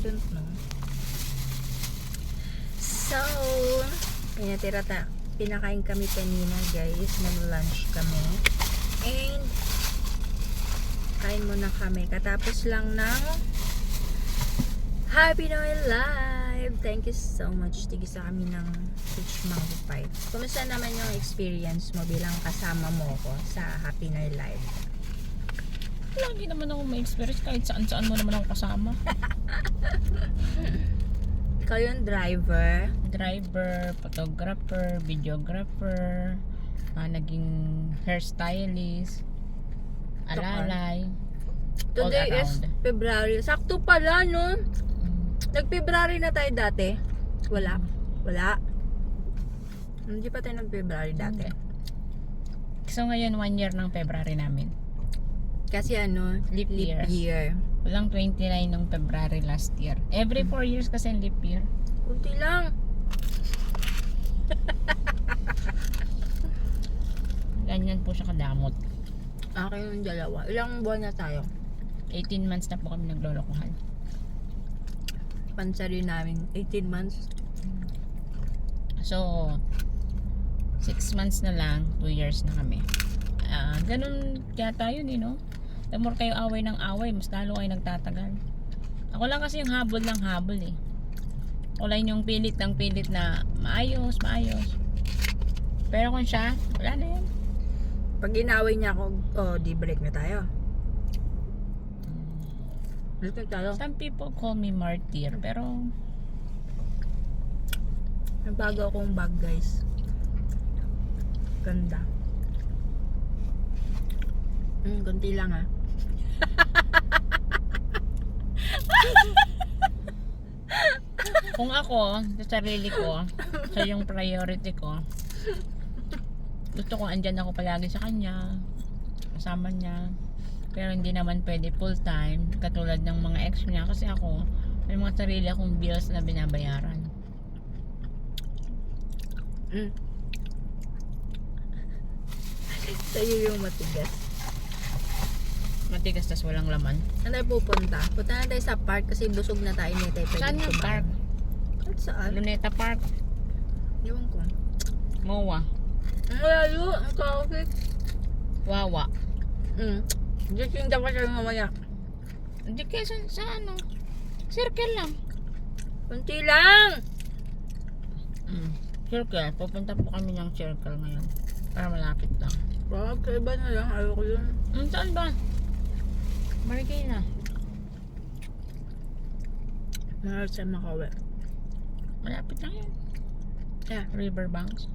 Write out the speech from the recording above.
don't know. So, pinakain kami kanina guys. Nag-lunch kami. And, kain muna kami. Katapos lang ng Happy New Year Live! Thank you so much. Tigisa kami ng Peach Mango Pie. Kumusta naman yung experience mo bilang kasama mo ko sa Happy New Year Live? Lagi naman ako may experience kahit saan-saan mo naman ako kasama. Ikaw yung driver. Driver, photographer, videographer, naging hairstylist, alalay. Today all is around. February. Sakto pala, no? Nag-February na tayo dati. Wala. Hindi pa tayo nag-February dati. So ngayon 1 year ng February namin. Kasi ano, Leap year. Walang 29 ng February last year. Every 4 years kasi leap year. Kunti lang. Ganyan po siya kadamot. Akin yung dalawa. Ilang buwan na tayo? 18 months na po kami naglolokohan. Pansari namin. 18 months. So 6 months na lang, 2 years na kami. Ganun yata yun no? The more kayo away ng away, mas lalo kayo nagtatagal. Ako lang kasi yung habol ng habol eh. Ako lang yung pilit ng pilit na maayos. Pero kung siya, wala na yan. Pag inaway niya ako, di break na tayo. Break na tayo. Some people call me martyr, pero May bago akong bag, guys. Ganda. Kunti lang ah. kung ako, sa sarili ko, siya yung priority ko. Gusto ko andyan ako palagi sa kanya, kasama niya. Pero hindi naman pwede full time, katulad ng mga ex niya. Kasi ako, may mga sarili akong bills na binabayaran. Sa'yo yung matigas. Matigas tas walang laman. Saan tayo pupunta? Punta na tayo sa park kasi busog na tayo. Hindi tayo pwede Saan yung park? At saan? Luneta Park, Ewan ko. MOA, Ang layo. Ang traffic. Wawa. Just yung dapat tayo mamaya. Hindi kaya sa ano, circle lang. Kunti lang. Circle, pupunta po kami ng circle ngayon. Para malapit lang. Wag, iba na lang. Ayoko yun. Saan ba? Marikina. Mahal sa Makawe. Malapit lang yun. Yeah. Riverbanks.